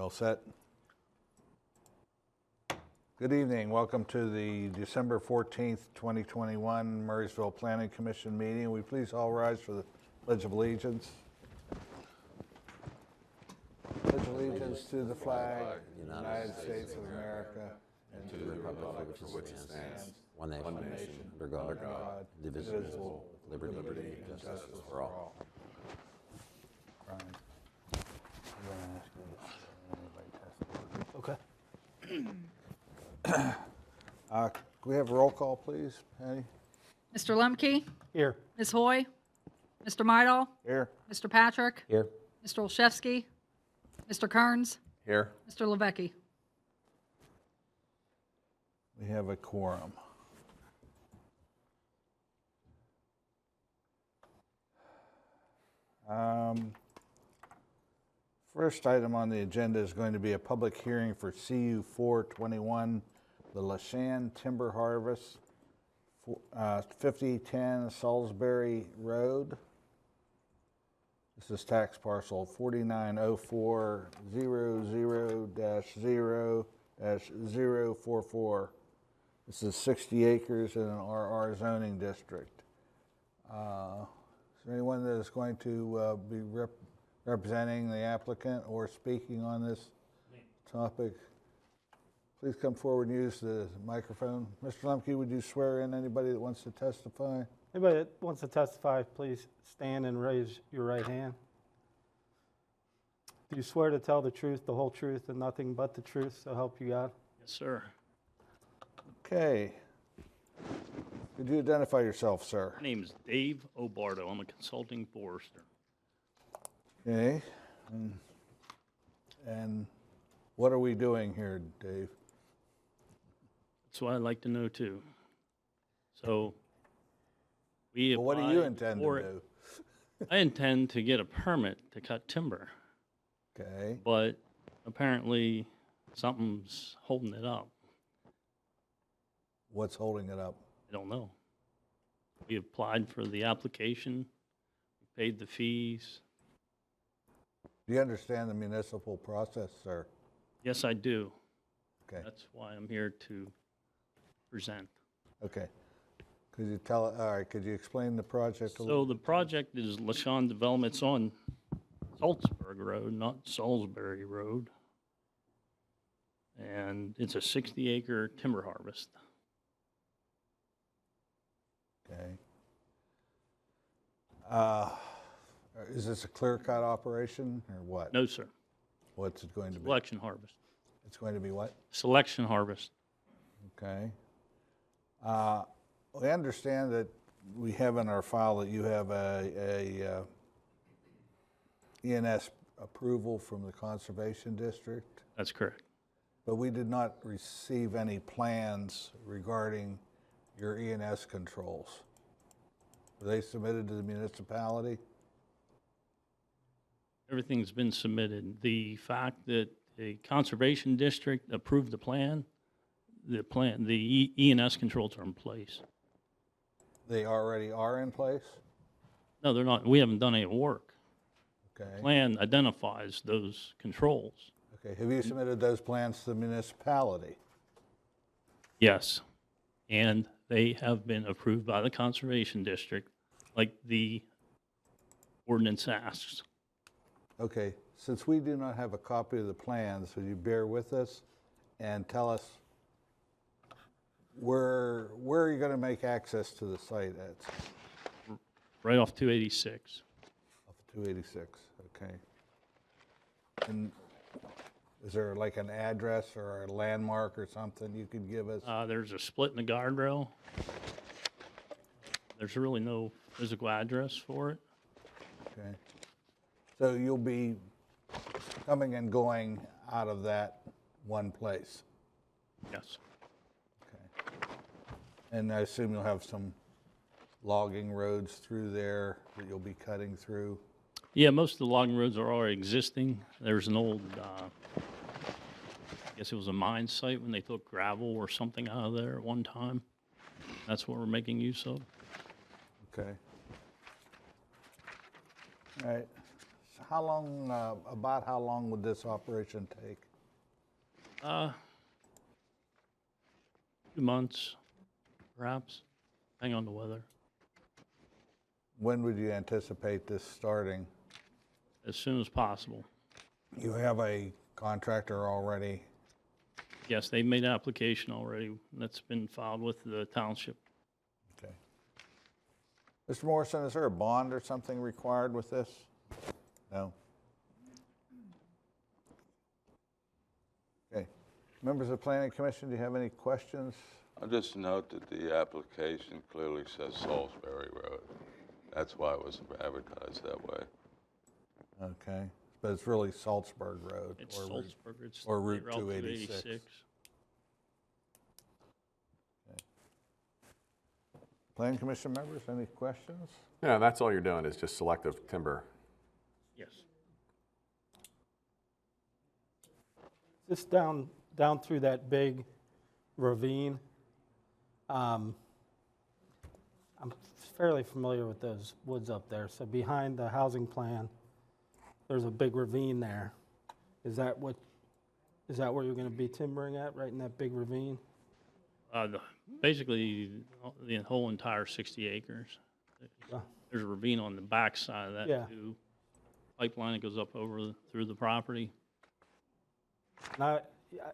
You all set? Good evening. Welcome to the December 14th, 2021 Murrysville Planning Commission meeting. Will we please all rise for the Pledge of Allegiance? Pledge allegiance to the flag of the United States of America and to the republic for which it stands, one nation, under God, indivisible, with liberty and justice for all. Brian, you want to ask anybody testify? Okay. Can we have a roll call, please, Patty? Mr. Lemke? Here. Ms. Hoy? Mr. Midal? Here. Mr. Patrick? Here. Mr. Olszewski? Mr. Kearns? Here. Mr. Levecki? We have a quorum. First item on the agenda is going to be a public hearing for CU 421, the Lashan Timber Harvest, 5010 Salisbury Road. This is tax parcel 490400-0-044. This is 60 acres in an RR zoning district. Is there anyone that is going to be representing the applicant or speaking on this topic? Please come forward and use the microphone. Mr. Lemke, would you swear in anybody that wants to testify? Anybody that wants to testify, please stand and raise your right hand. Do you swear to tell the truth, the whole truth, and nothing but the truth, so help you God? Yes, sir. Okay. Could you identify yourself, sir? My name is Dave Obardo. I'm a consulting forester. Okay. And what are we doing here, Dave? That's what I'd like to know, too. So, we Well, what do you intend to for do? I intend to get a permit to cut timber, Okay. but apparently something's holding it up. What's holding it up? I don't know. We applied for the application, paid the fees. Do you understand the municipal process, sir? Yes, I do. Okay. That's why I'm here to present. Okay. Could you tell, all right, could you explain the project a So little? the project is Lashan Development. It's on Salzburg Road, not Salisbury Road. And it's a 60-acre timber harvest. Okay. Is this a clear-cut operation or what? No, sir. What's it going to be? Selection harvest. It's going to be what? Selection harvest. Okay. We understand that we have in our file that you have a ENS approval from the Conservation District, That's correct. but we did not receive any plans regarding your ENS controls. Were they submitted to the municipality? Everything's been submitted. The fact that the Conservation District approved the plan, the ENS controls are in place. They already are in place? No, they're not. We haven't done any work. Okay. Plan identifies those controls. Okay. Have you submitted those plans to the municipality? Yes. And they have been approved by the Conservation District, like the ordinance asks. Okay. Since we do not have a copy of the plans, would you bear with us and tell us where are you going to make access to the site at? Right off 286. Off 286, okay. And is there like an address or a landmark or something you could give us? There's a split in the guardrail. There's really no physical address for it. Okay. So you'll be coming and going out of that one place? Yes. Okay. And I assume you'll have some logging roads through there that you'll be cutting through? Yeah, most of the logging roads are already existing. There's an old, I guess it was a mine site when they took gravel or something out of there at one time. That's what we're making use of. Okay. All right. So how long, about how long would this operation take? 2 months, perhaps, depending on the weather. When would you anticipate this starting? As soon as possible. You have a contractor already? Yes, they made an application already. That's been filed with the township. Okay. Mr. Morrison, is there a bond or something required with this? No? Okay. Members of the Planning Commission, do you have any questions? I'll just note that the application clearly says Salisbury Road. That's why it was advertised that way. Okay, but it's really Salzburg Road. It's or Salzburg, it's or Route Route 286. Planning Commission members, any questions? Yeah, that's all you're doing is just selective timber. Yes. Just down through that big ravine. I'm fairly familiar with those woods up there. So behind the housing plan, there's a big ravine there. Is that where you're going to be timbering at, right in that big ravine? Basically, the whole entire 60 acres. Yeah. There's a ravine on the back side of that Yeah. too. Pipeline that goes up through the property. And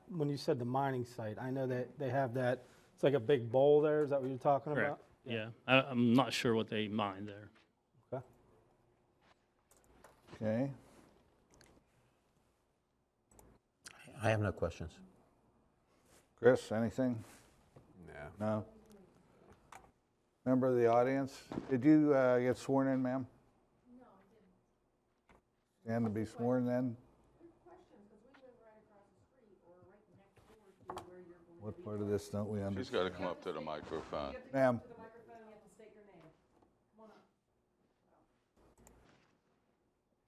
when you said the mining site, I know that they have that, it's like a big bowl there. Is that what you're talking Correct. about? Yeah, I'm not sure what they mine there. Okay. Okay, I have no questions. Chris, anything? Yeah. No? Member of the audience, did you get sworn in, ma'am? No, I didn't. Stand to be sworn then? What part of this don't we She's understand? got to come up to the microphone. Ma'am?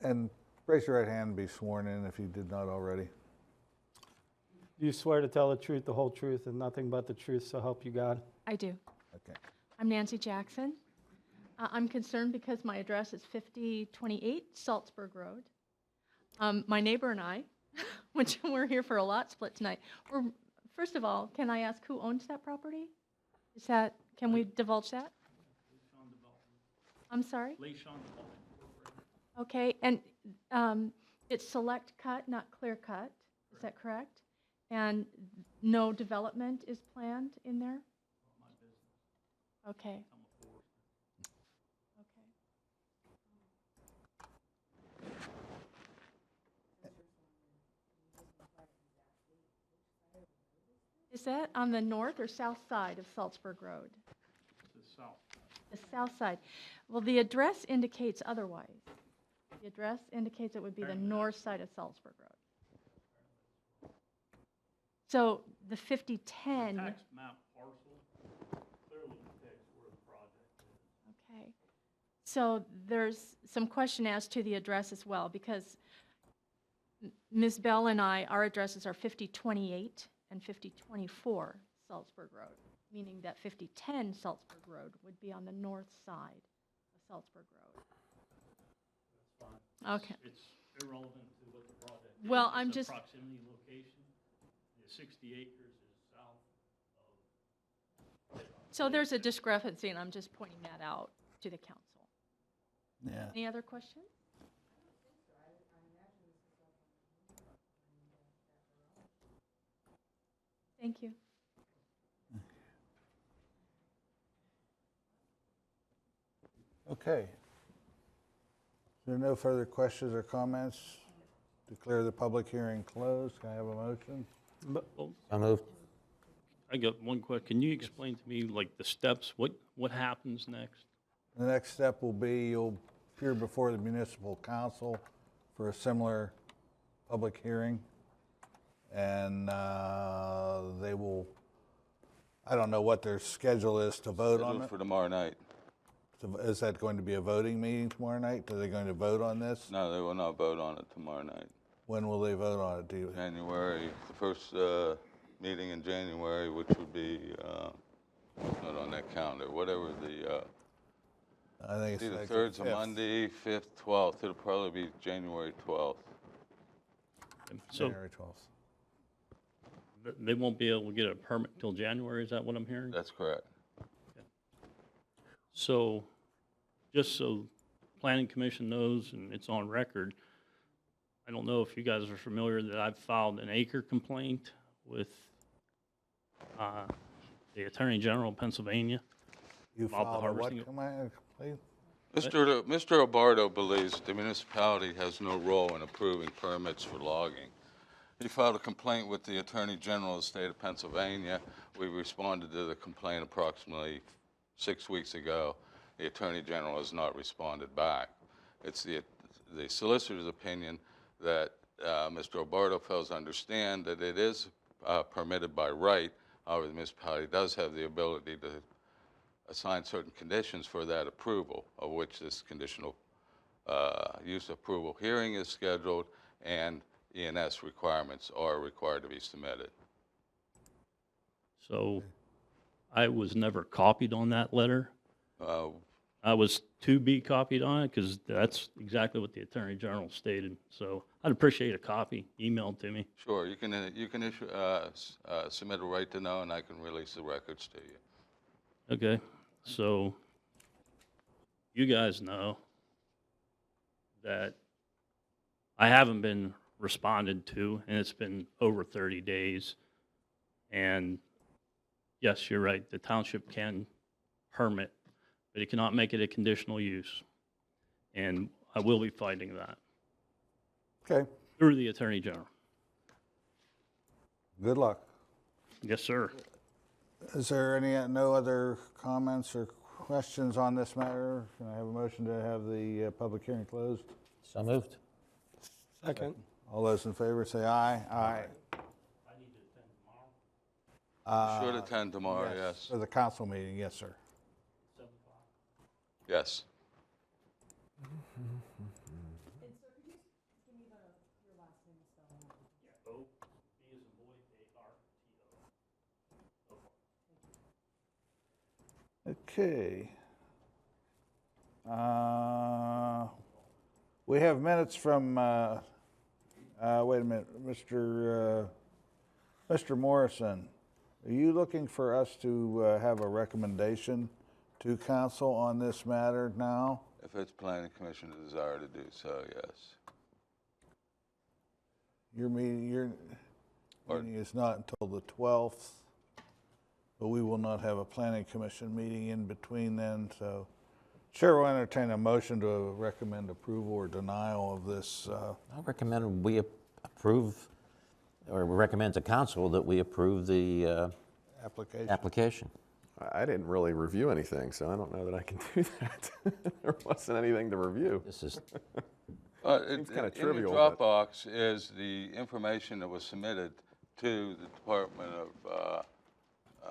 And raise your right hand and be sworn in if you did not already. Do you swear to tell the truth, the whole truth, and nothing but the truth, so help you God? I do. Okay. I'm Nancy Jackson. I'm concerned because my address is 5028 Salzburg Road. My neighbor and I, which we're here for a lot split tonight, first of all, can I ask who owns that property? Can we divulge that? I'm sorry? Okay, and it's select cut, not clear cut, is that correct? And no development is planned in there? Okay. Okay. Is that on the north or south side of Salzburg Road? The south. The south side. Well, the address indicates otherwise. The address indicates it would be the north side of Salzburg Road. So the 5010. Tax map parcel clearly depicts where the project is. Okay. So there's some question as to the address as well, because Ms. Bell and our addresses are 5028 and 5024 Salzburg Road, meaning that 5010 Salzburg Road would be on the north side of Salzburg Road. Okay. It's irrelevant to what the project is. Well, It's I'm a just- proximity location. The 60 acres is south of. So there's a discrepancy, and I'm just pointing that out to the council. Yeah. Any other questions? Thank you. Okay. If there are no further questions or comments, declare the public hearing closed. Can I have a motion? So moved. I got one question. Can you explain to me, like, the steps? What happens next? The next step will be you'll appear before the municipal council for a similar public hearing. And they will, I don't know what their schedule is to vote on Scheduled it. for tomorrow night. Is that going to be a voting meeting tomorrow night? Are they going to vote on this? No, they will not vote on it tomorrow night. When will they vote on it? Do you? January, the first meeting in January, which would be, not on that calendar, whatever the I think it's See, the like 3rd's a 5th. Monday, 5th, 12th. It'll probably be January 12th. So January 12th. they won't be able to get a permit till January, is that what I'm hearing? That's correct. So, just so Planning Commission knows and it's on record, I don't know if you guys are familiar that I've filed an acre complaint with the Attorney General of Pennsylvania. You About the filed a what harvesting- complaint? Mr. Obardo believes the municipality has no role in approving permits for logging. He filed a complaint with the Attorney General of the state of Pennsylvania. We responded to the complaint approximately 6 weeks ago. The Attorney General has not responded back. It's the solicitor's opinion that Mr. Obardo fails to understand that it is permitted by right. However, the municipality does have the ability to assign certain conditions for that approval, of which this conditional use approval hearing is scheduled, and ENS requirements are required to be submitted. So, I was never copied on that letter. Uh, I was to be copied on it because that's exactly what the Attorney General stated. So, I'd appreciate a copy emailed to me. Sure, you can issue, submit a right to know, and I can release the records to you. Okay, so you guys know that I haven't been responded to, and it's been over 30 days. And yes, you're right, the township can permit, but it cannot make it a conditional use. And I will be fighting that Okay, through the Attorney General. good luck. Yes, sir. Is there no other comments or questions on this matter? Can I have a motion to have the public hearing closed? So moved. Second. All those in favor say aye. Aye. You should attend tomorrow, yes. For the council meeting, yes, sir. Yes. Okay. We have minutes from, wait a minute, Mr. Morrison. Are you looking for us to have a recommendation to council on this matter now? If it's planning commission desire to do so, yes. Your meeting is not until the 12th, but we will not have a planning commission meeting in between then, so Chair will entertain a motion to recommend approval or denial of this. I recommend we approve, or recommend to council that we approve the Application. application. I didn't really review anything, so I don't know that I can do that. There wasn't anything to review. This is, Seems kinda In trivial, your but- Dropbox is the information that was submitted to the Department of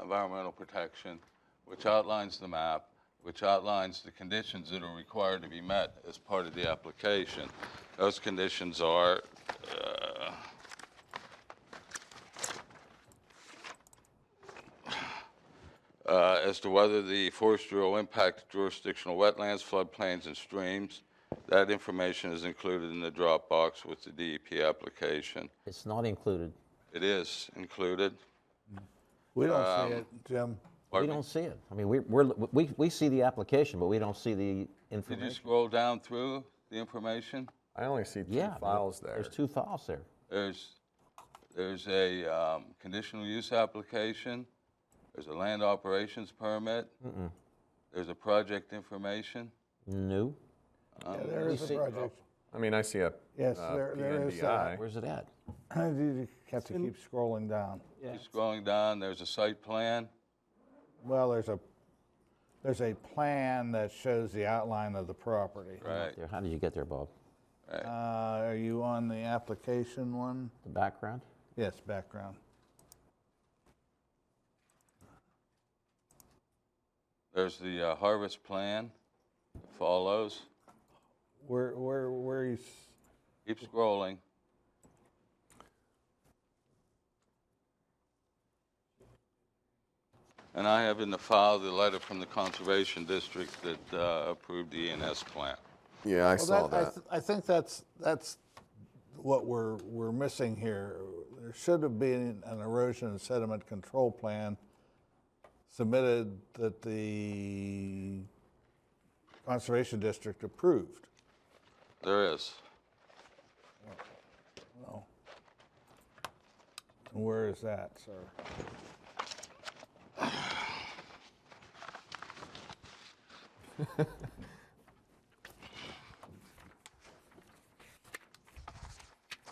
Environmental Protection, which outlines the map, which outlines the conditions that are required to be met as part of the application. Those conditions are, as to whether the forestry will impact jurisdictional wetlands, floodplains, and streams. That information is included in the Dropbox with the DEP application. it's not included. It is included. We don't see it, Jim. We Pardon me? don't see it. I mean, we see the application, but we don't see the Did you information. scroll down through the information? I only see two Yeah, files there. there's 2 files there. There's a conditional use application. There's a land operations permit. There's a project information. No. Yeah, there is a project. I mean, I see a Yes, there is PNDI. Where's it at? You have to keep scrolling down. Yeah. Keep scrolling down, there's a site plan. Well, there's a plan that shows the outline of the property. Right. There. How did you get there, Bob? Are you on the application one? The background? Yes, background. There's the harvest plan that follows. Where you, Keep scrolling. And I have in the file the letter from the Conservation District that approved the E&S plan. Yeah, I saw that. I think that's what we're missing here. There should have been an erosion and sediment control plan submitted that the Conservation District approved. There is. Well, where is that, sir?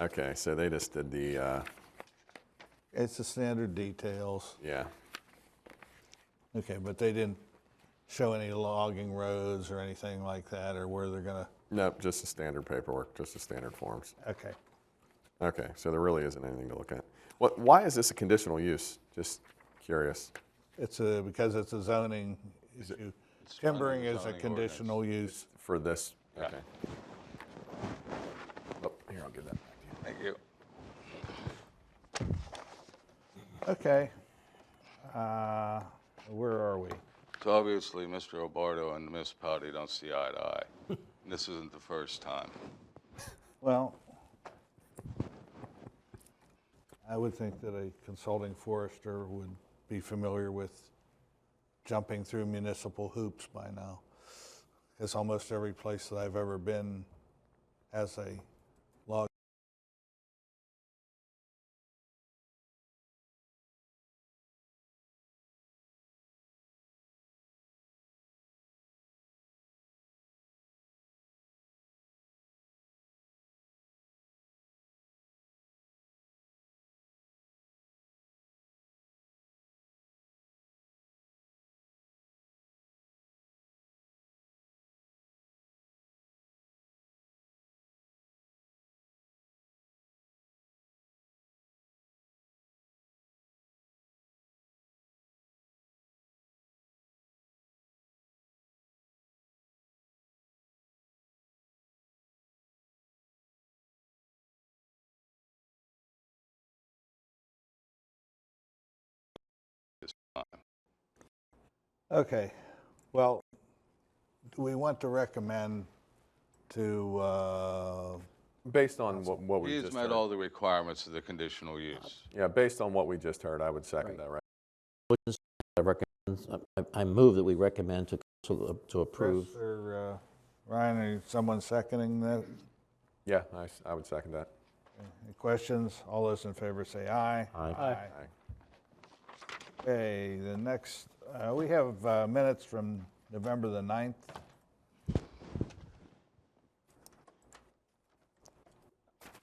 Okay, so they just did the, It's the standard details. yeah. Okay, but they didn't show any logging roads or anything like that, or where they're gonna, Nope, just the standard paperwork, just the standard forms. okay. Okay, so there really isn't anything to look at. Why is this a conditional use? Just curious. It's because it's a zoning issue. Timbering under the is a zoning conditional use. For this, Yeah. okay. Oh, here, I'll give that back to you. Thank you. Okay. Where are we? So obviously, Mr. Obardo and the municipality don't see eye to eye. This isn't the first time. Well, I would think that a consulting forester would be familiar with jumping through municipal hoops by now. Because almost every place that I've ever been has a log. Okay, well, do we want to recommend to, Based on what we He's just met heard. all the requirements of the conditional use. Yeah, based on what we just heard, I would second that, right? I move that we recommend to council to approve. Chris or Ryan, or someone seconding that? Yeah, I would second that. Any questions? All those in favor say aye. Aye. Okay, the next, we have minutes from November the 9th.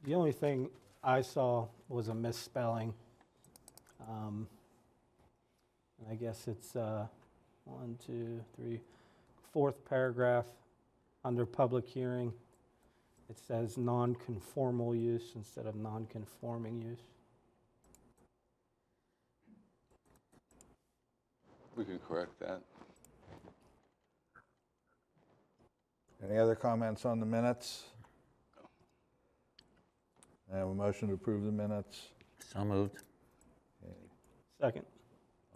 The only thing I saw was a misspelling. And I guess it's 1, 2, 3, fourth paragraph under public hearing. It says non-conformal use instead of non-conforming use. We can correct that. Any other comments on the minutes? I have a motion to approve the minutes. So moved. Second.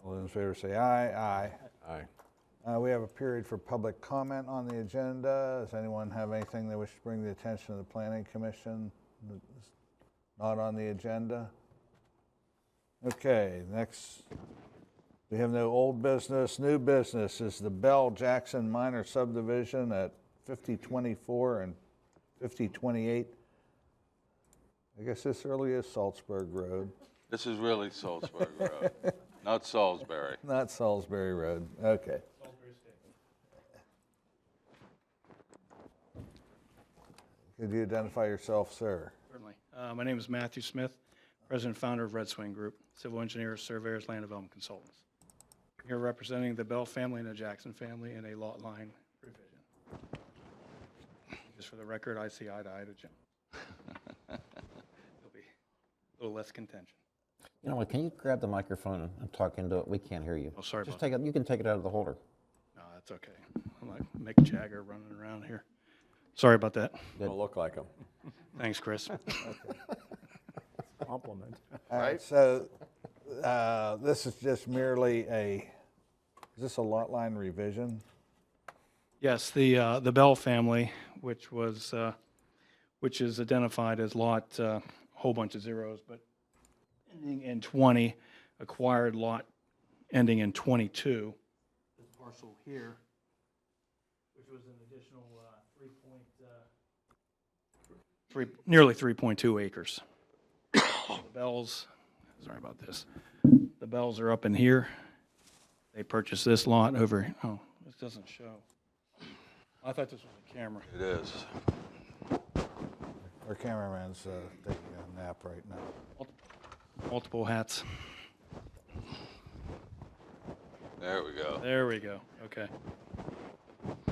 All those in favor say aye. Aye. Aye. We have a period for public comment on the agenda. Does anyone have anything they wish to bring to the attention of the Planning Commission that's not on the agenda? Okay, next, we have no old business. New business is the Bell Jackson Minor Subdivision at 5024 and 5028. I guess this really is Salzburg Road, This is really Salzburg Road, not Salisbury. not Salisbury Road. Okay. Could you identify yourself, sir? Certainly. My name is Matthew Smith, President and founder of Red Swing Group, civil engineers, surveyors, land development consultants. I'm here representing the Bell family and the Jackson family in a lot line revision. Just for the record, I see eye to eye to Jim. There'll be a little less contention. You know what, can you grab the microphone and talk into it? We can't hear you. Oh, sorry Just about take it, you can take it out of the holder. No, that's okay. I'm like Mick Jagger running around here. Sorry about that. Don't look like them. Thanks, Chris. Compliment. All right, so this is just merely a Is this a lot line revision? Yes, the Bell family, which is identified as lot, a whole bunch of zeros, but ending in 20, acquired lot ending in 22. This parcel here, which was an additional nearly 3.2 acres. The Bells, sorry about this. The Bells are up in here. They purchased this lot over, oh, this doesn't show. I thought this was a camera. It is. Our cameraman's taking a nap right now. Multiple hats. There we go. There we go. Okay.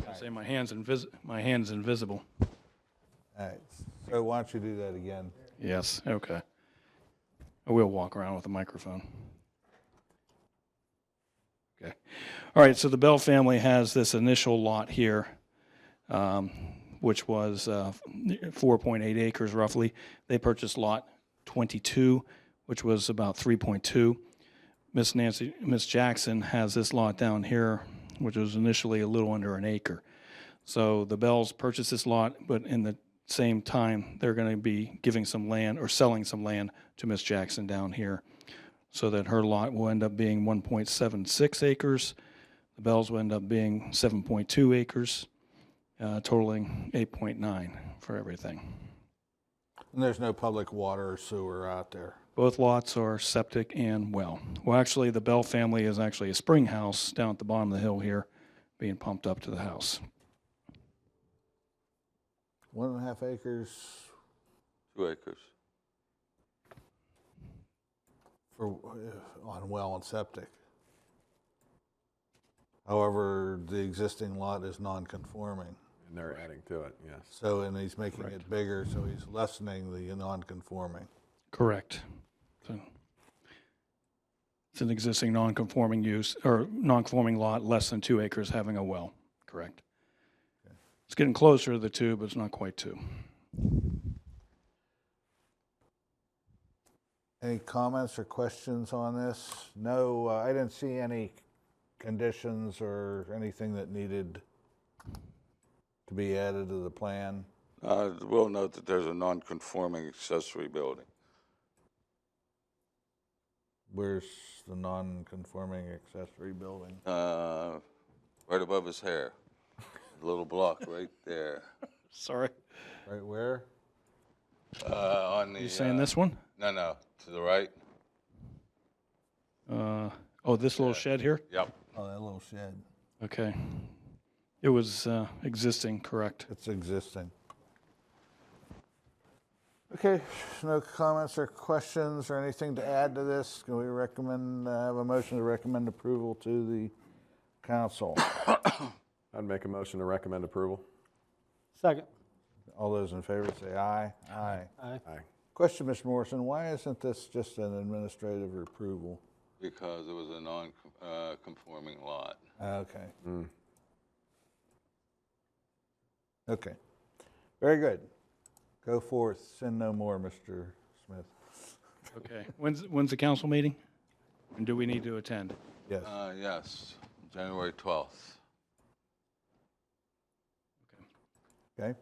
I say my hand's invisible. All right, so why don't you do that again? Yes. Okay. I will walk around with a microphone. Okay. All right. So the Bell family has this initial lot here, which was 4.8 acres roughly. They purchased lot 22, which was about 3.2. Miss Jackson has this lot down here, which was initially a little under an acre. So the Bells purchased this lot, but in the same time, they're going to be giving some land or selling some land to Miss Jackson down here, so that her lot will end up being 1.76 acres. The Bells will end up being 7.2 acres, totaling 8.9 for everything. And there's no public water or sewer out there. Both lots are septic and well. Well, actually, the Bell family is actually a spring house down at the bottom of the hill here, being pumped up to the house. 1.5 acres 2 acres. for, on well and septic. However, the existing lot is non-conforming. And they're adding to it, yes. So, and he's making Correct. it bigger, so he's lessening the non-conforming. Correct. So it's an existing non-conforming use, or non-conforming lot, less than 2 acres, having a well. Correct. Okay. It's getting closer to the 2, but it's not quite 2. Any comments or questions on this? No, I didn't see any conditions or anything that needed to be added to the plan. We'll note that there's a non-conforming accessory building. Where's the non-conforming accessory building? Right above his hair. A little block right there. Sorry. Right where? On the. You saying this one? No, to the right. Oh, this little shed here? Yep. Oh, that little shed. Okay. It was existing, correct. It's existing. Okay, no comments or questions or anything to add to this? Can we recommend, have a motion to recommend approval to the council? I'd make a motion to recommend approval. Second. All those in favor say aye. Aye. Aye. Aye. Question, Mr. Morrison, why isn't this just an administrative approval? Because it was a non-conforming lot. Okay. Mm. Okay. Very good. Go forth, sin no more, Mr. Smith. Okay. When's the council meeting? And do we need to attend? Yes. Yes, January 12th. Okay.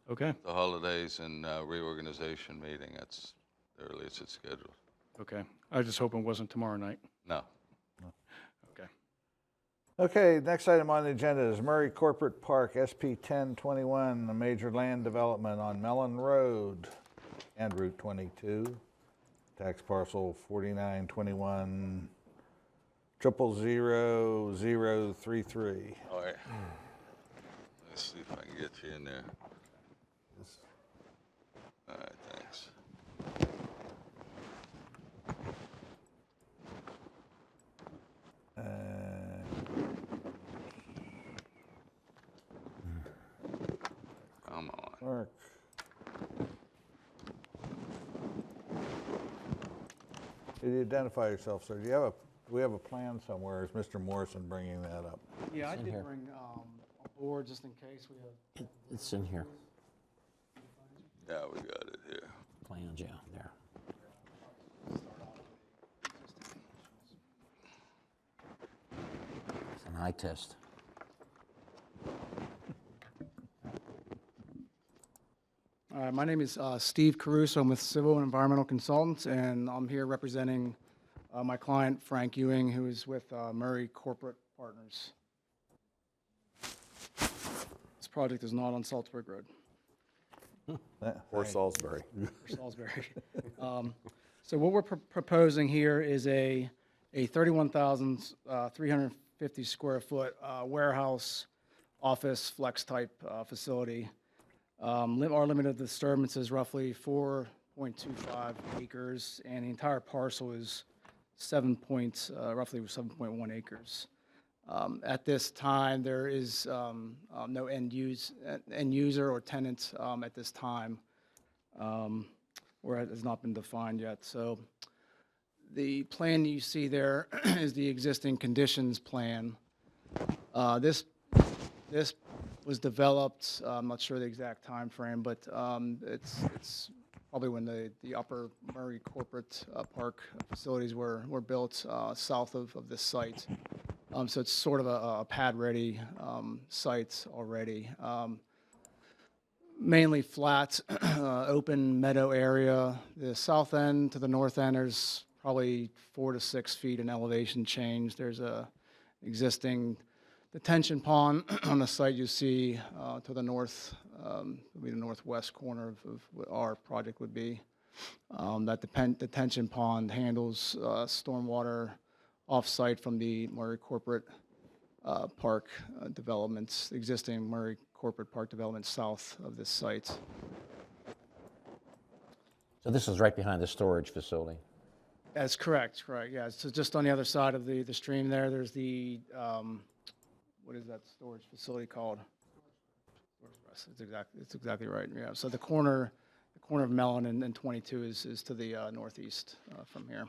Okay. The holidays and reorganization meeting, that's the earliest it's scheduled. Okay. I was just hoping it wasn't tomorrow night. No. Okay. Okay, next item on the agenda is Murray Corporate Park, SP 1021, a major land development on Mellon Road and Route 22. Tax parcel 4921 0000033. All right. Let's see if I can get you in there. All right, thanks. Come on. Mark. Did you identify yourself, sir? Do we have a plan somewhere? Is Mr. Morrison bringing that up? Yeah, I in did here. bring a board just in case we have. It's in here. Yeah, we got it here. Plans, yeah, there. So eye test. All right, my name is Steve Caruso. I'm with Civil and Environmental Consultants, and I'm here representing my client, Frank Ewing, who is with Murray Corporate Partners. This project is not on Salzburg Road, Or Salisbury. or Salisbury. So what we're proposing here is a 31,350 square foot warehouse, office, flex type facility. Our limit of disturbance is roughly 4.25 acres, and the entire parcel is roughly 7.1 acres. At this time, there is no end user or tenant at this time, or it has not been defined yet. So the plan you see there is the existing conditions plan. This was developed, I'm not sure the exact time frame, but it's probably when the Upper Murray Corporate Park facilities were built south of this site. So it's sort of a pad-ready site already. Mainly flat, open meadow area. The south end to the north end, there's probably 4 to 6 feet in elevation change. There's a existing detention pond on the site you see to the north, would be the northwest corner of what our project would be. That detention pond handles stormwater off-site from the Murray Corporate Park developments, existing Murray Corporate Park development south of this site. So this is right behind the storage facility. That's correct, yeah. So just on the other side of the stream there, there's the, what is that storage facility called? It's exactly right, yeah. So the corner of Mellon and 22 is to the northeast from here.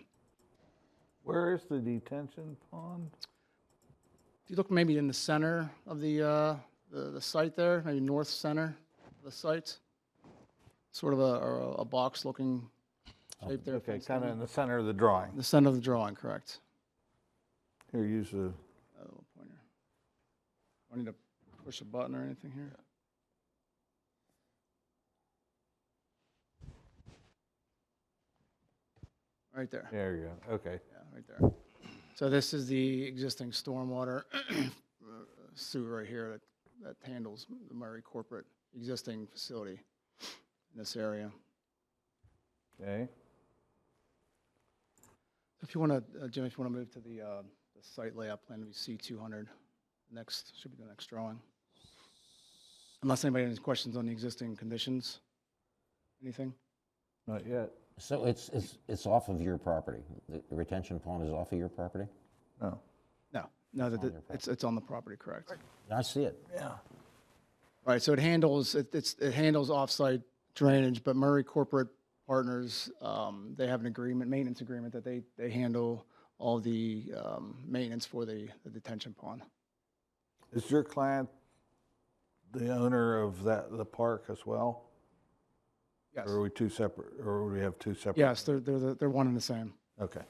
Where is the detention pond? If you look maybe in the center of the site there, maybe north center of the site, sort of a box-looking shape there. Okay, kind of in the center of the drawing. The center of the drawing, correct. Here, use the, A little pointer. Do I need to push a button or anything here? Right there. there you go, okay. Yeah, right there. So this is the existing stormwater sewer right here that handles the Murray Corporate existing facility in this area. Okay, If you want to, Jim, if you want to move to the site layout plan, we see 200. Next, should be the next drawing. Unless anybody has any questions on the existing conditions. Anything? not yet, So it's off of your property? The retention pond is off of your property? no. No, on your it's on the property, correct. I see it. Yeah. Right, so it handles off-site drainage, but Murray Corporate Partners, they have an agreement, maintenance agreement, that they handle all the maintenance for the detention pond. Is your client the owner of the park as well? Yes. Or are we two separate, or do we have two separate? Yes, they're one and the same. Okay.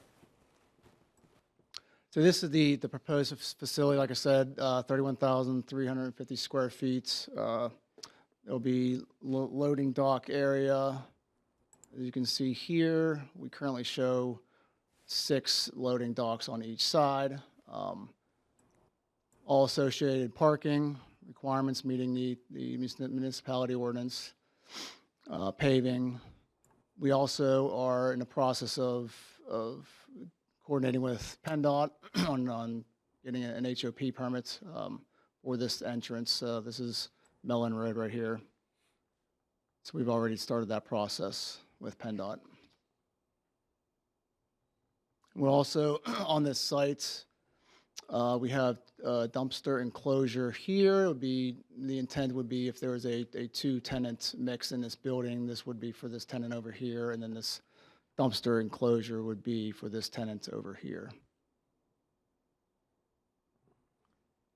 So this is the proposed facility, like I said, 31,350 square feet. There'll be loading dock area. As you can see here, we currently show 6 loading docks on each side. All associated parking requirements meeting the municipality ordinance. Paving. We also are in the process of coordinating with PennDOT on getting an HOP permit for this entrance. This is Mellon Road right here. So we've already started that process with PennDOT. We're also on this site. We have a dumpster enclosure here. It would be, the intent would be if there was a 2-tenant mix in this building, this would be for this tenant over here, and then this dumpster enclosure would be for this tenant over here.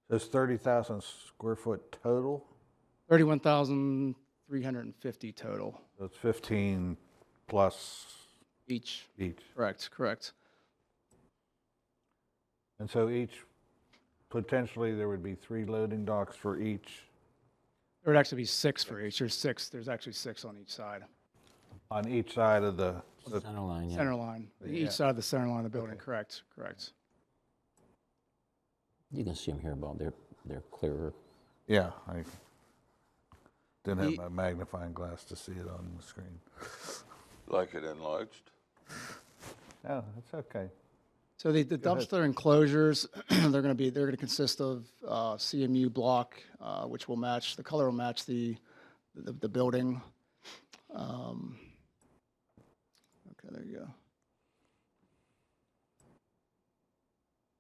There's 30,000 square foot total, 31,350 total so it's 15 plus each. each. Correct. And so each potentially there would be 3 loading docks for each There would actually be 6 for each. There's actually 6 on each side. on each side of the Center line, yeah. Center line, Yeah. each side of the center line of the building, correct. You can see them here, Bob. They're clearer. Yeah, I didn't have my magnifying glass to see it on the screen. Like it enlarged? No, it's okay. So the dumpster enclosures, they're going to consist of CMU block, which will match, the color will match the building. Okay, there you go.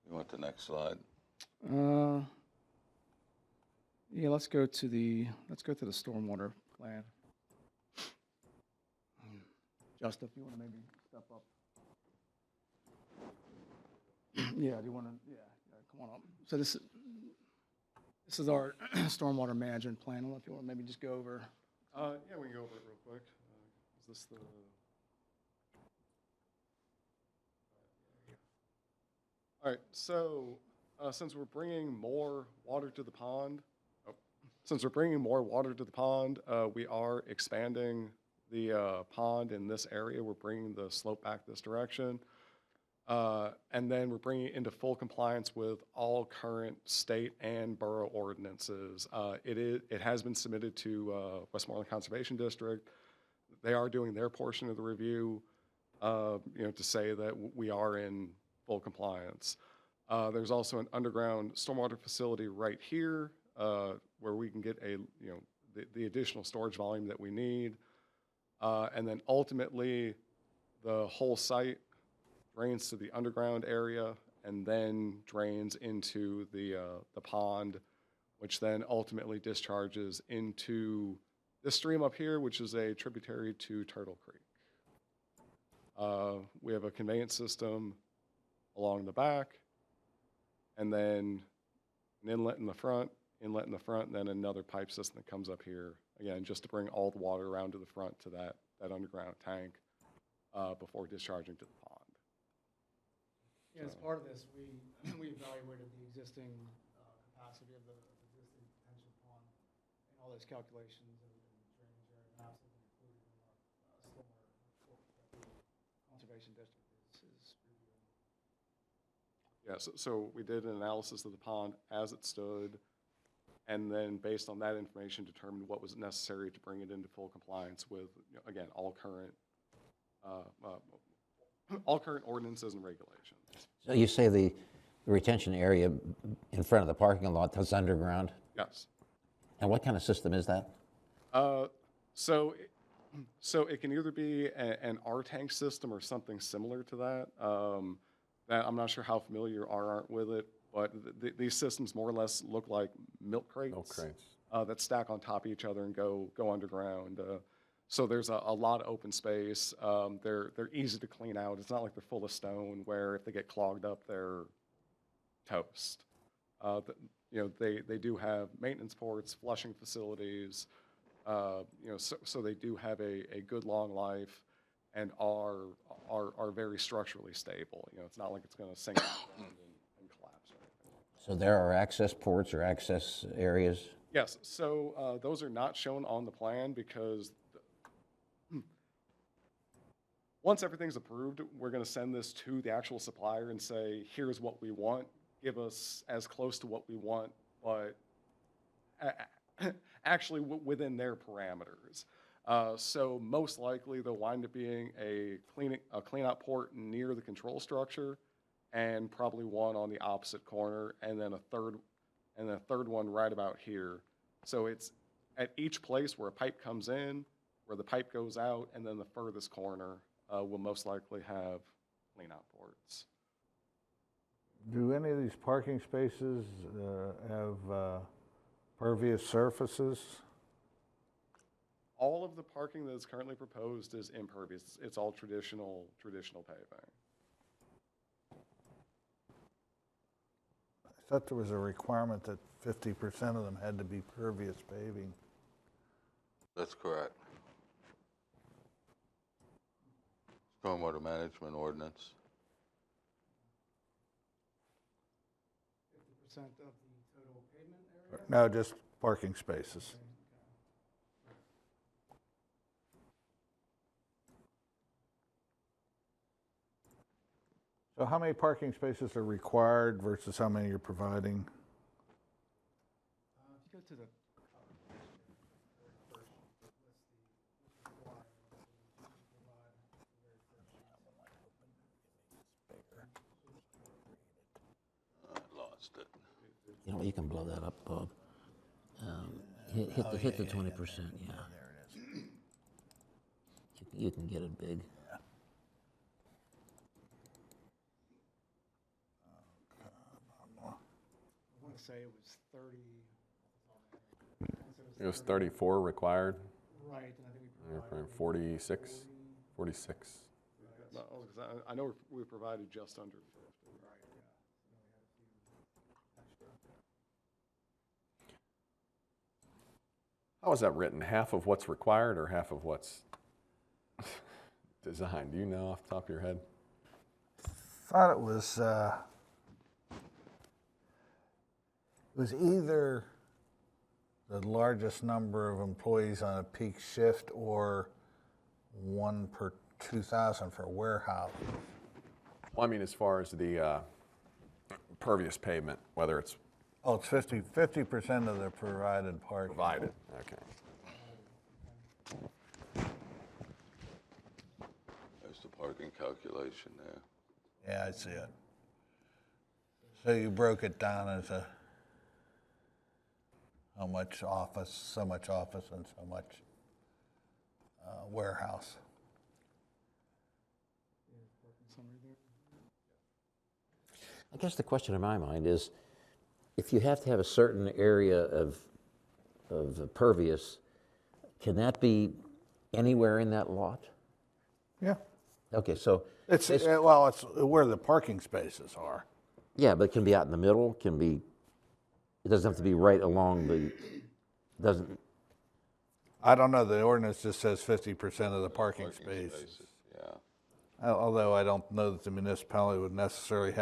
You want the next slide? Yeah, let's go to the stormwater plan. Justin, if you want to maybe step up. Yeah, do you want to, yeah, come on up. So this is our stormwater management plan. I don't know if you want to maybe just go over. Yeah, we can go over it real quick. Is this the? All right. So since we're bringing more water to the pond, we are expanding the pond in this area. We're bringing the slope back this direction. And then we're bringing it into full compliance with all current state and borough ordinances. It has been submitted to Westmoreland Conservation District. They are doing their portion of the review, to say that we are in full compliance. There's also an underground stormwater facility right here where we can get the additional storage volume that we need. And then ultimately, the whole site drains to the underground area and then drains into the pond, which then ultimately discharges into this stream up here, which is a tributary to Turtle Creek. We have a conveyance system along the back, and then an inlet in the front, and then another pipe system that comes up here, again, just to bring all the water around to the front to that underground tank before discharging to the pond. Yeah, as part of this, we evaluated the existing capacity of the existing detention pond and all those calculations and drainage area maps have been included in our stormwater report that the Conservation District is reviewing. Yeah, so we did an analysis of the pond as it stood, and then based on that information, determined what was necessary to bring it into full compliance with, again, all current ordinances and regulations. So you say the retention area in front of the parking lot, that's underground? Yes. And what kind of system is that? So it can either be an R-tank system or something similar to that. I'm not sure how familiar you aren't with it, but these systems more or less look like milk crates. That stack on top of each other and go underground. So there's a lot of open space. They're easy to clean out. It's not like they're full of stone where if they get clogged up, they're toast. They do have maintenance ports, flushing facilities. So they do have a good long life and are very structurally stable. It's not like it's going to sink and collapse or anything. So there are access ports or access areas? Yes. So those are not shown on the plan because once everything's approved, we're going to send this to the actual supplier and say, here's what we want. Give us as close to what we want, but actually within their parameters. So most likely they'll wind up being a cleanout port near the control structure, and probably one on the opposite corner, and then a third one right about here. So it's at each place where a pipe comes in, where the pipe goes out, and then the furthest corner will most likely have cleanout ports. Do any of these parking spaces have pervious surfaces? All of the parking that is currently proposed is impervious. It's all traditional paving. I thought there was a requirement that 50% of them had to be pervious paving. That's correct. Stormwater management ordinance. of the total pavement area? No, just parking spaces. So how many parking spaces are required versus how many you're providing? If you go to the I lost it. You know, you can blow that up, Bob. Hit the 20%, yeah. There it is. You can get it big. I want to say it was 30. It was 34 required, Right, and I think we you're provided from 46, 46. No, I know we provided just under 50. How is that written? Half of what's required or half of what's designed? Do you know off the top of your head? Thought it was either the largest number of employees on a peak shift or 1 per 2,000 for a warehouse. Well, I mean, as far as the pervious pavement, whether it's Oh, it's 50% of the provided parking. provided. Okay. There's the parking calculation there. Yeah, I see it. So you broke it down as how much office, so much office and so much warehouse. I guess the question in my mind is, if you have to have a certain area of pervious, can that be anywhere in that lot? Yeah. Okay, so, It's well, it's where the parking spaces are. yeah, but it can be out in the middle, it doesn't have to be right along doesn't, I don't know, the ordinance just says 50% of the parking spaces. Yeah. Although I don't know that the municipality would necessarily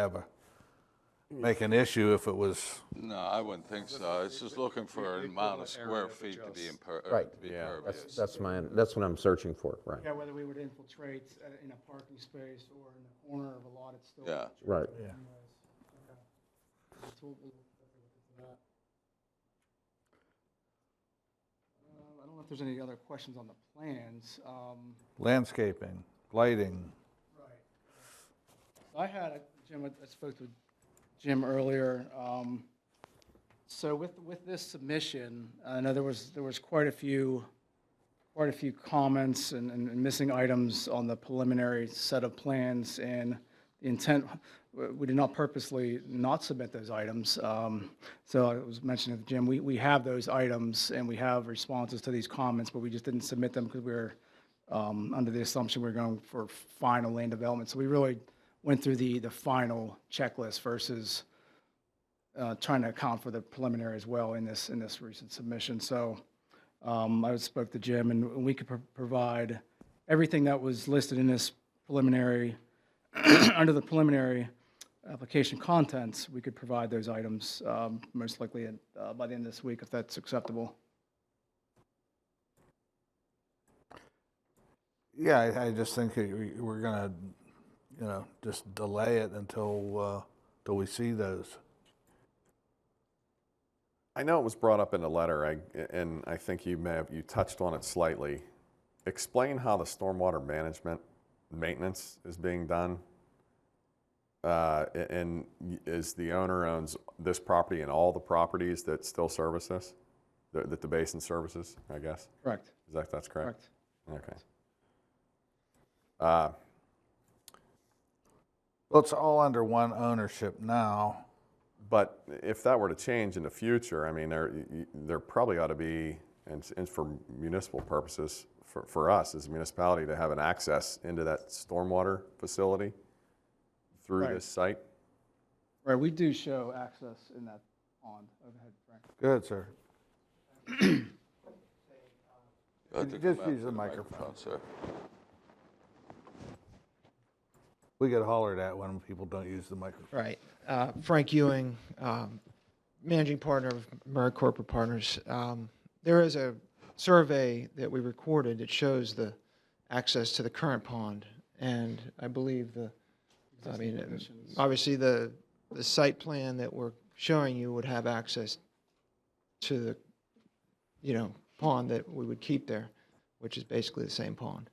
make an issue if it was. No, I wouldn't think so. It's just looking for an amount of square feet to be Right. Yeah, impervious. that's what I'm searching for, right? Yeah, whether we would infiltrate in a parking space or in the corner of a lot, it's still. Yeah. Right. Yeah. Anyways, okay. So we'll definitely look into that. I don't know if there's any other questions on the plans. Landscaping, lighting. Right. I had, Jim, I spoke to Jim earlier. So with this submission, I know there was quite a few comments and missing items on the preliminary set of plans, and the intent, we did not purposely not submit those items. So I was mentioning to Jim, we have those items and we have responses to these comments, but we just didn't submit them because we were under the assumption we were going for final land development. So we really went through the final checklist versus trying to account for the preliminary as well in this recent submission. So I spoke to Jim, and we could provide everything that was listed in this preliminary, under the preliminary application contents. We could provide those items most likely by the end of this week, if that's acceptable. Yeah, I just think we're gonna, just delay it until we see those. I know it was brought up in the letter, and I think you touched on it slightly. Explain how the stormwater management maintenance is being done. And is the owner owns this property and all the properties that still service this, that the basin services, I guess? Correct. That's correct? Correct. Okay. Well, it's all under one ownership now. But if that were to change in the future, I mean, there probably ought to be, and for municipal purposes, for us as a municipality, to have an access into that stormwater facility through Right. this site. Right, we do show access in that pond. Go ahead, Frank. Good, sir. You have to Just come out use to the microphone. sir. We get hollered at when people don't use the microphone. Right. Frank Ewing, managing partner of Murray Corporate Partners. There is a survey that we recorded that shows the access to the current pond, and I believe obviously the site plan that we're showing you would have access to the, pond that we would keep there, which is basically the same pond.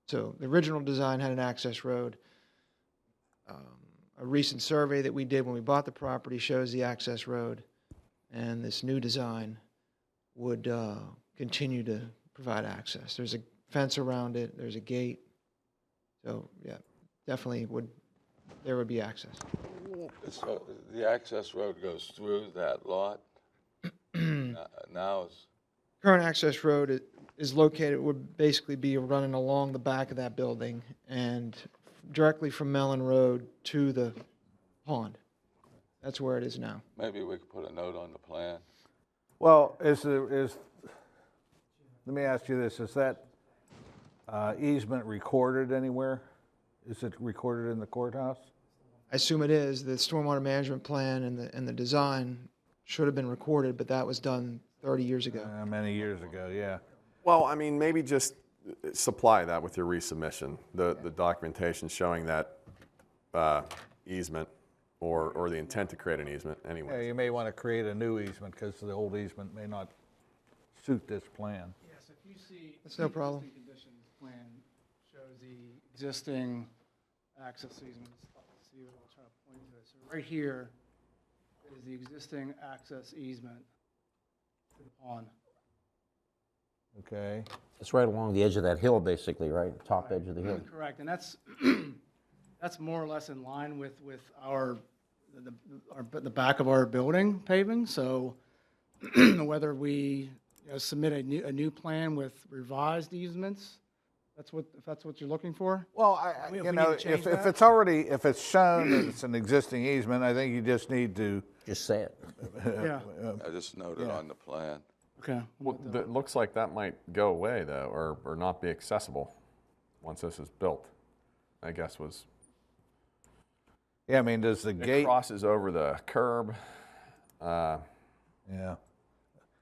So the original design had an access road. A recent survey that we did when we bought the property shows the access road, and this new design would continue to provide access. There's a fence around it, there's a gate, so yeah, definitely there would be access. So the access road goes through that lot? Now it's, Current access road is located, would basically be running along the back of that building and directly from Mellon Road to the pond. That's where it is now. maybe we could put a note on the plan. Well, let me ask you this, is that easement recorded anywhere? Is it recorded in the courthouse? I assume it is. The stormwater management plan and the design should have been recorded, but that was done 30 years ago. Many years ago, yeah. Well, I mean, maybe just supply that with your resubmission, the documentation showing that easement or the intent to create an easement Yeah, anyway. you may want to create a new easement because the old easement may not suit this plan. Yes, if you see. That's no problem. The existing conditions plan shows the existing access easements. Let's see what I'll try to point to. So right here is the existing access easement to the pond. Okay. It's right along the edge of that hill, basically, right? Top edge of the hill. Correct, and that's, that's more or less in line with the back of our building paving, so whether we submit a new plan with revised easements, if that's what you're looking for? Well, We- you we need know, to change if that? it's already, if it's shown that it's an existing easement, I think you just need to, Just say it. Yeah, I just noted on the plan. okay. Well, it looks like that might go away though, or not be accessible once this is built, I guess was. yeah, I mean, does the It gate, crosses over the curb. yeah,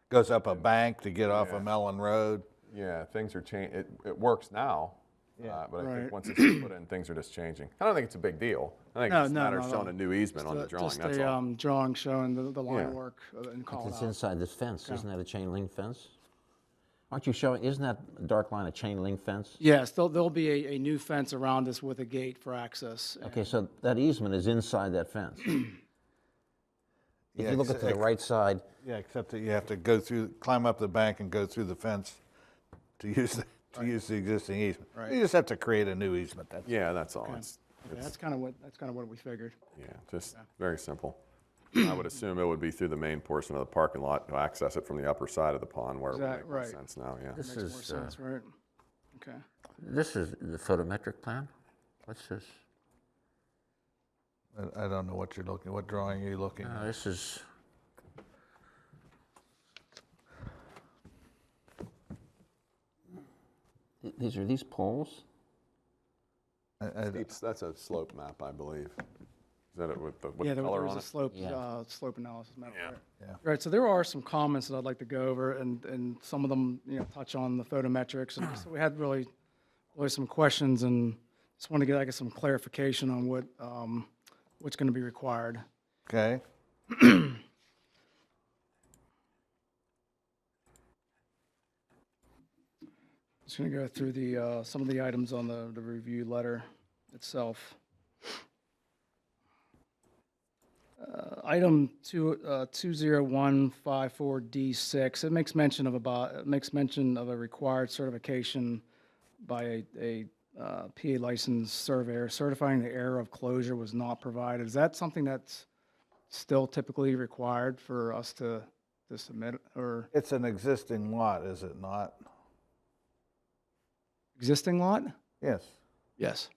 goes up a bank to get off Yeah. of Mellon Road? Yeah, things are changing. It works now, Yeah. but I Right. think once it's put in, things are just changing. I don't think it's a big deal. I think No, it's a matter of no. showing a new easement on the drawing, Just that's a all. drawing showing the line Yeah. work and call it It's out. inside this fence. Isn't that a chain link fence? Aren't you showing, isn't that dark line a chain link fence? Yes, there'll be a new fence around us with a gate for access. Okay, so that easement is inside that fence. If Yeah, you look at the right side, Yeah, except that you have to go through, climb up the bank and go through the fence to use the existing easement. Right. You just have to create a new easement, that's Yeah, that's all. Okay. It's, Okay, that's kind of what we figured. yeah, just very simple. I would assume it would be through the main portion of the parking lot to access it from the upper side of the pond where it would make more Right. sense now, yeah. this Makes more is, sense, right? Okay. this is the photometric plan? What's this? I don't know what you're looking, what drawing are you looking at? This is, these are these poles? That's a slope map, I believe. Is that it with the Yeah, there color was on a it? slope, Yeah. slope analysis map, right? Yeah. Right, so there are some comments that I'd like to go over, and some of them, touch on the photometrics. And so we had really some questions, and just want to get, I guess, some clarification on what's going to be required. Okay, Just going to go through some of the items on the review letter itself. Item 20154D6, it makes mention of a required certification by a PA licensed surveyor certifying the error of closure was not provided. Is that something that's still typically required for us to submit, or it's an existing lot, is it not? existing lot? Yes. Yes.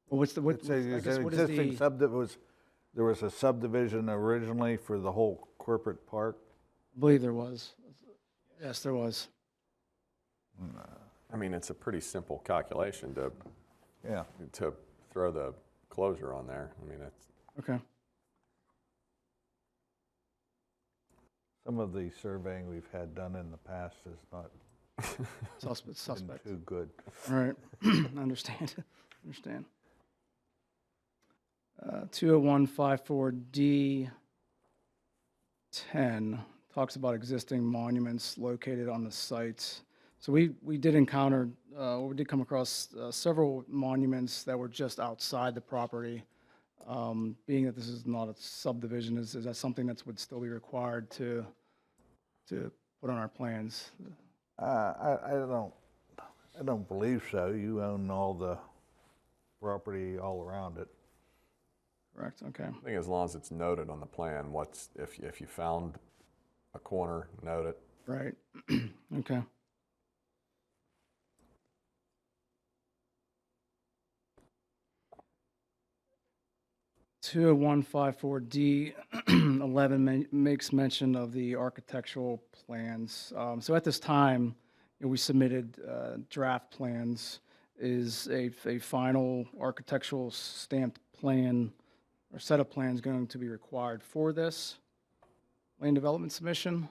Well, what's the, what, It's I an guess what is existing the, there was a subdivision originally for the whole corporate park. I believe there was. Yes, there was. I mean, it's a pretty simple calculation Yeah. to throw the closure on there. I mean, it's, Okay. Some of the surveying we've had done in the past is not been Suspect. too good. All right. I understand. Understand. 20154D 10 talks about existing monuments located on the site. So we did encounter, we did come across several monuments that were just outside the property. Being that this is not a subdivision, is that something that would still be required to put on our plans? I don't believe so. You own all the property all around it. Correct, okay. I think as long as it's noted on the plan, if you found a corner, note it. Right, okay. Two 154D 11 makes mention of the architectural plans. So at this time, we submitted draft plans. Is a final architectural stamped plan or set of plans going to be required for this land development submission?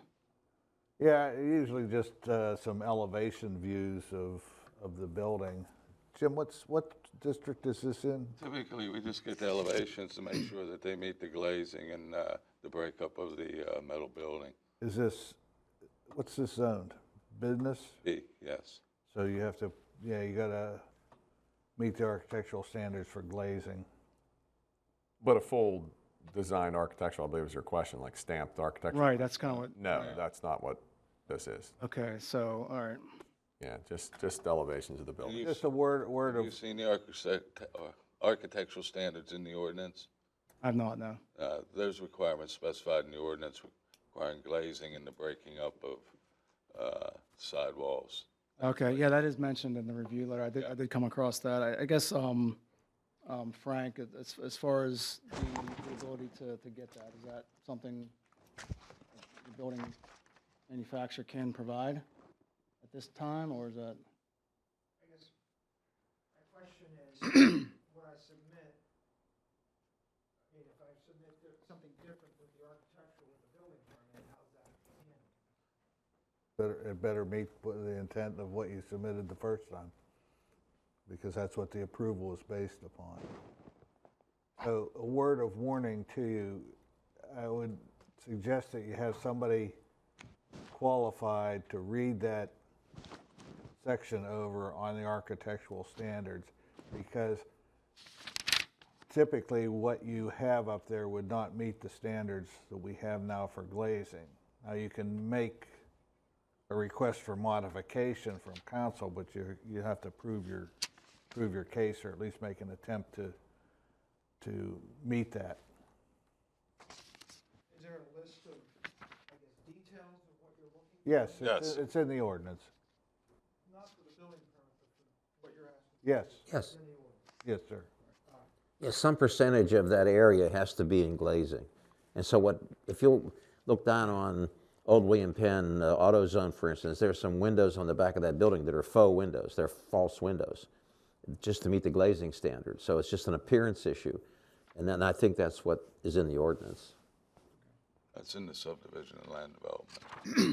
Yeah, usually just some elevation views of the building. Jim, what district is this in? Typically, we just get the elevations to make sure that they meet the glazing and the breakup of the metal building. Is this, what's this zoned? Business? B, yes. So you have to, yeah, you gotta meet the architectural standards for glazing. But a full design architectural, I believe, is your question, like stamped architectural? Right, that's kind of what, No, that's not what this is. okay, so, all right. Yeah, just elevations of the building. You've- Just a word Have you of, seen the architectural standards in the ordinance? I've not, no. There's requirements specified in the ordinance requiring glazing and the breaking up of sidewalls. Okay, yeah, that is mentioned in the review letter. I did come across that. I guess, Frank, as far as the ability to get that, is that something the building manufacturer can provide at this time, or is that? I guess my question is, when I submit, I mean, if I submit something different with the architectural with the building permit, how's that handled? it better meet the intent of what you submitted the first time, because that's what the approval is based upon. So a word of warning to you, I would suggest that you have somebody qualified to read that section over on the architectural standards, because typically what you have up there would not meet the standards that we have now for glazing. Now you can make a request for modification from council, but you have to prove your case, or at least make an attempt to meet that. Is there a list of, I guess, details of what you're looking for? Yes, Yes. it's in the ordinance. Not for the building permit, but for what you're asking Yes, Yes, in the ordinance. yes, sir. yes, some percentage of that area has to be in glazing. And so what, if you'll look down on Old William Penn AutoZone, for instance, there's some windows on the back of that building that are faux windows. They're false windows, just to meet the glazing standards. So it's just an appearance issue. And then I think that's what is in the ordinance. That's in the subdivision and land development. Okay. Is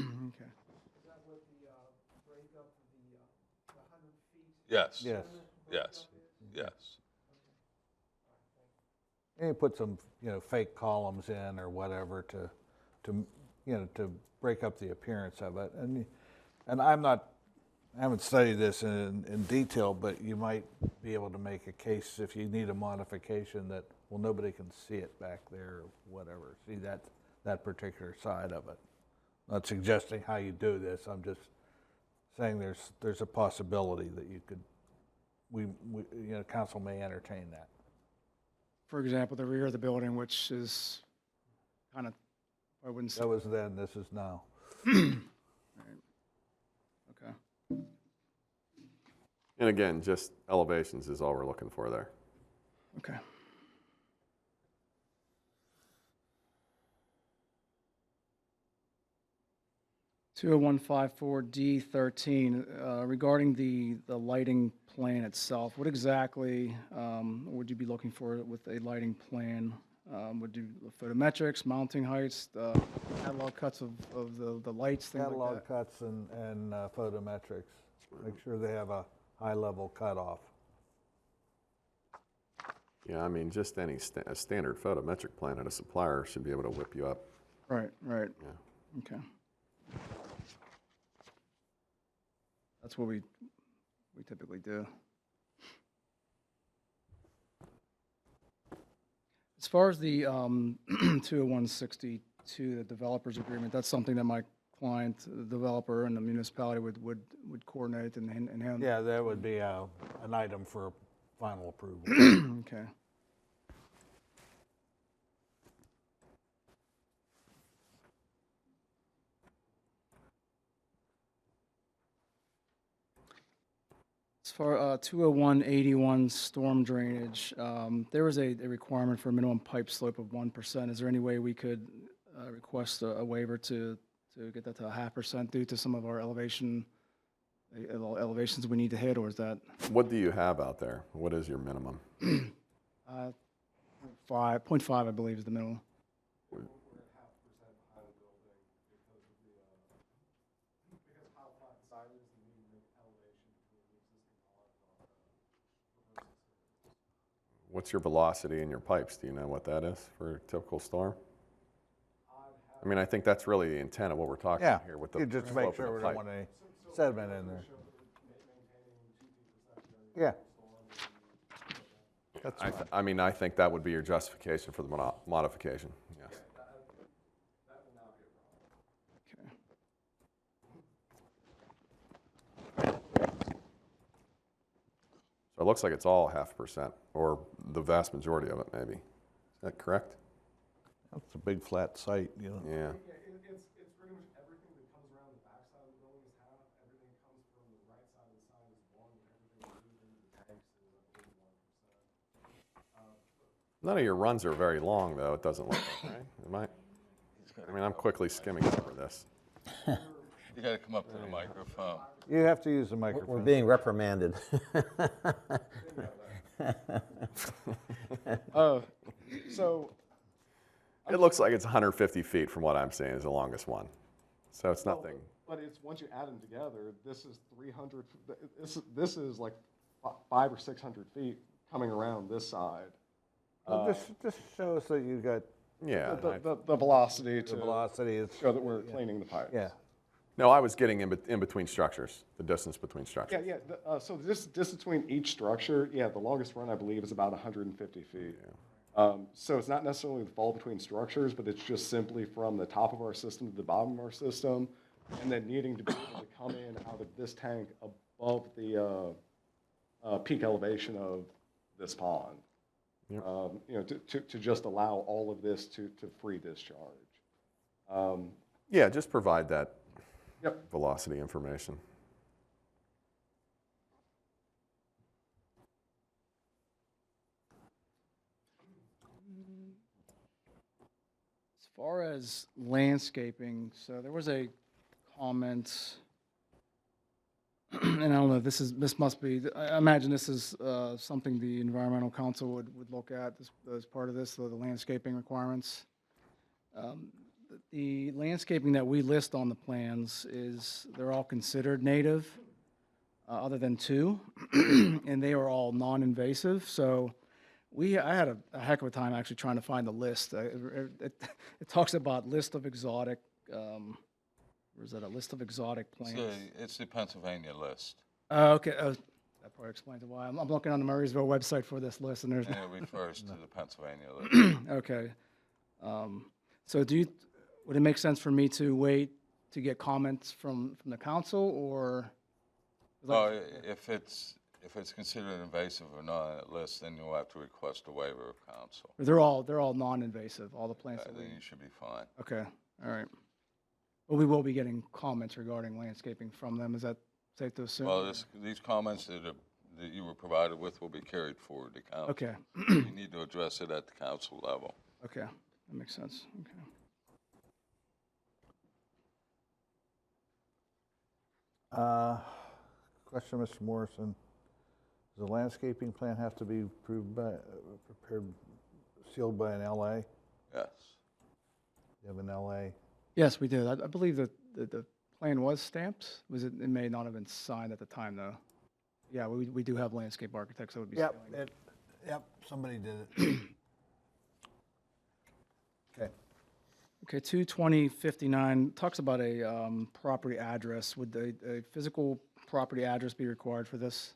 that what the breakup of the 100 feet? Yes. Yes. Yes. Yes. And you put some, fake columns in or whatever to break up the appearance of it. And I haven't studied this in detail, but you might be able to make a case if you need a modification that, well, nobody can see it back there or whatever, see that particular side of it. Not suggesting how you do this, I'm just saying there's a possibility that you could, council may entertain that. For example, the rear of the building, which is kind of, I wouldn't say, That was then, this is now. okay. And again, just elevations is all we're looking for there. Okay. 20154D13, regarding the lighting plan itself, what exactly would you be looking for with a lighting plan? Would you photometrics, mounting heights, catalog cuts of the lights, things like Catalog that? cuts and photometrics. Make sure they have a high-level cutoff. Yeah, I mean, just a standard photometric plan at a supplier should be able to whip you up. Right, right. Yeah. Okay. That's what we typically do. As far as the 20162, the developers agreement, that's something that my client, the developer, and the municipality would coordinate and handle. Yeah, that would be an item for final approval. Okay. As far 20181 storm drainage, there was a requirement for a minimum pipe slope of 1%. Is there any way we could request a waiver to get that to 0.5% due to some of our elevations we need to hit, or is that What do you have out there? What is your minimum? 0.5, I believe, is the minimum? What's your velocity in your pipes? Do you know what that is for a typical storm? I mean, I think that's really the intent of what we're talking Yeah, here with the you just slope make of sure the we don't pipe. want any sediment in there. Yeah. That's fine. I mean, I think that would be your justification for the modification, yes. So it looks like it's all 0.5%, or the vast majority of it, maybe. Is that correct? That's a big flat site, you know. Yeah. It's pretty much everything that comes around the backside of the building is half. Everything comes from the right side of the sign is 1, and everything that moves into the tanks is 1%. None of your runs are very long, though, it doesn't look like, right? I mean, I'm quickly skimming over this. You gotta come up to the microphone. You have to use the We're microphone. being reprimanded. So It looks like it's 150 feet from what I'm seeing is the longest one. So it's nothing. But it's once you add them together, this is 300. This is like 500 or 600 feet coming around this side. Well, just show us that you got Yeah. The velocity the to velocity. Is, show that we're cleaning the pipes. yeah. No, I was getting in between structures, the distance between structures. Yeah. So this distance between each structure, the longest run I believe is about 150 feet. So it's not necessarily the fall between structures, but it's just simply from the top of our system to the bottom of our system, and then needing to be able to come in out of this tank above the peak elevation of this pond. Yep. To just allow all of this to free discharge. Yeah, just provide that Yep. velocity information. As far as landscaping, so there was a comment, and I don't know, this must be, I imagine this is something the environmental council would look at as part of this, the landscaping requirements. The landscaping that we list on the plans they're all considered native, other than 2, and they are all non-invasive, so I had a heck of a time actually trying to find the list. It talks about list of exotic, where's that, a list of exotic plants? It's the Pennsylvania list. Okay, that probably explains why. I'm looking on the Murrysville website for this list, and there's And it refers to the Pennsylvania list. okay. So would it make sense for me to wait to get comments from the council, or? Well, if it's considered invasive or not on that list, then you'll have to request a waiver of council. They're all non-invasive, all the plants that Then you should be fine. Okay, all right. Well, we will be getting comments regarding landscaping from them. Is that safe to assume? Well, these comments that you were provided with will be carried forward to council. Okay. You need to address it at the council level. Okay, that makes sense. Okay. Question, Mr. Morrison. Does the landscaping plan have to be approved by, prepared, sealed by an LA? Yes. You have an LA? Yes, we did. I believe that the plan was stamped. It may not have been signed at the time, though. Yeah, we do have landscape architects that would be Yep, sealing it. yep, somebody did it. Okay. Okay, 22059 talks about a property address. Would a physical property address be required for this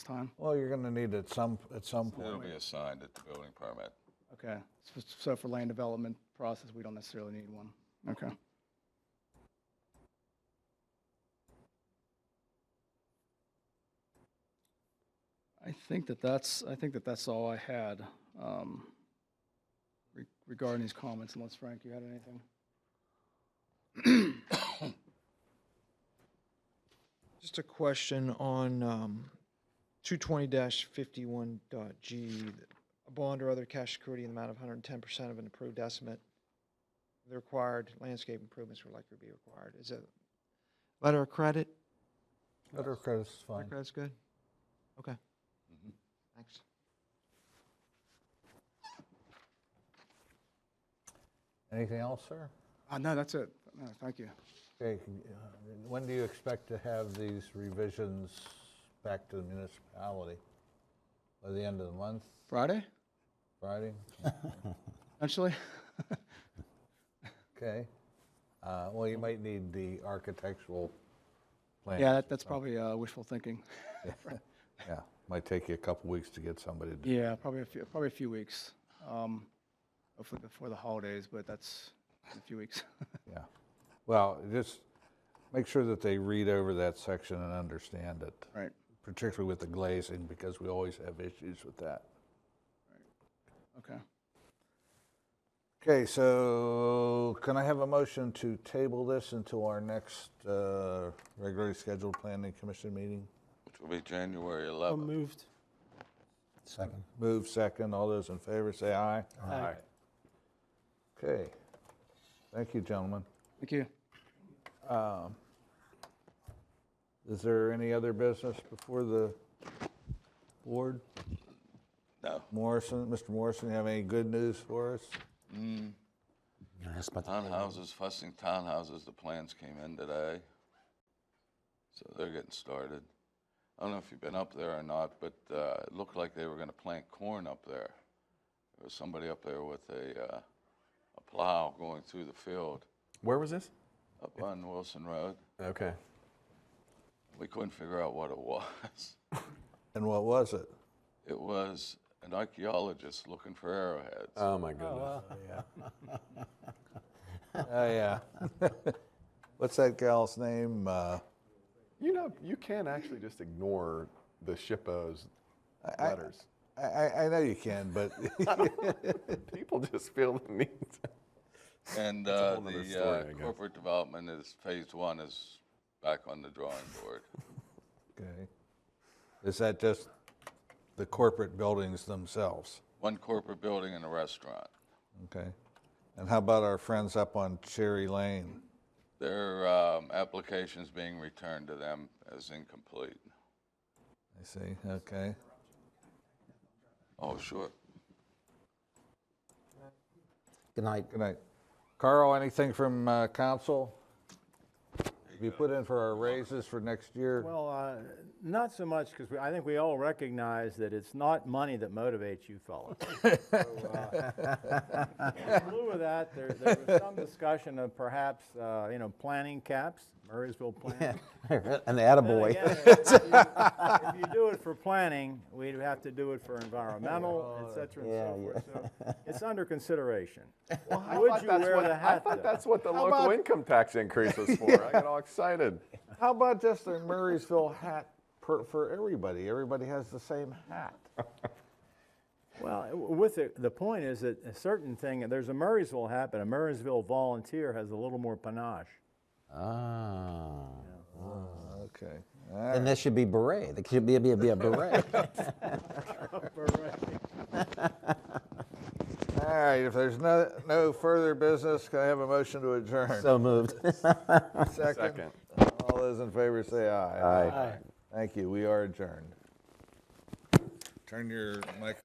time? Well, you're gonna need it some, at some It'll point. be assigned at the building permit. Okay, so for land development process, we don't necessarily need one. Okay. I think that's all I had regarding these comments, unless Frank, you had anything? Just a question on 220-51.g. A bond or other cash security in the amount of 110% of an approved estimate. The required landscape improvements will likely be required. Is it letter of credit? Letter of credit's Letter fine. of credit's good? Okay. Thanks. Anything else, sir? No, that's it. No, thank you. Okay, when do you expect to have these revisions back to the municipality? By the end of the month, Friday, Friday? eventually? Okay. Well, you might need the architectural plan. Yeah, that's probably wishful thinking. Yeah, might take you a couple weeks to get somebody to. Yeah, probably a few weeks. Hopefully before the holidays, but that's in a few weeks. Yeah. Well, just make sure that they read over that section and understand it. Right. Particularly with the glazing, because we always have issues with that. Okay. Okay, so can I have a motion to table this until our next regularly scheduled planning commission meeting? Which will be January So 11th. moved. Second. Move second. All those in favor say aye. Aye. Okay. Thank you, gentlemen. Thank you. Is there any other business before the board? No. Morrison, Mr. Morrison, you have any good news for us? Ask about the Townhouses, fussing townhouses, the plans came in today. So they're getting started. I don't know if you've been up there or not, but it looked like they were going to plant corn up there. There was somebody up there with a plow going through the field Where was this? up on Wilson Road. Okay. We couldn't figure out what it was. And what was it? It was an archaeologist looking for arrowheads. Oh, my goodness. Oh, yeah. What's that gal's name? You know, you can actually just ignore the SHPO's letters. I know you can, but People just feel the need. And That's a whole nother story, I the guess. corporate development is, phase one is back on the drawing board. okay. Is that just the corporate buildings themselves? One corporate building and a restaurant. Okay. And how about our friends up on Cherry Lane? Their application's being returned to them as incomplete. I see. Okay. Oh, sure. Good night. Good night. Carl, anything from council? Have you put in for our raises for next year? Well, not so much, because I think we all recognize that it's not money that motivates you fellas. In lieu of that, there was some discussion of perhaps, planning caps, Murrysville plan. An attaboy. Again, if you do it for planning, we'd have to do it for environmental, et cetera, and so forth. So it's under consideration. Would you wear the I hat, thought though? that's what the How local about- income tax increase was for. I got all excited. How about just a Murrysville hat for everybody? Everybody has the same hat. Well, the point is that a certain thing, there's a Murrysville hat, but a Murrysville volunteer has a little more panache. Ah. Okay. And that should be beret. That should be a beret. All right, if there's no further business, can I have a motion to adjourn? So moved. Second. All those those in favor say aye. Aye. Aye. Thank you. We are adjourned. Turn your mic.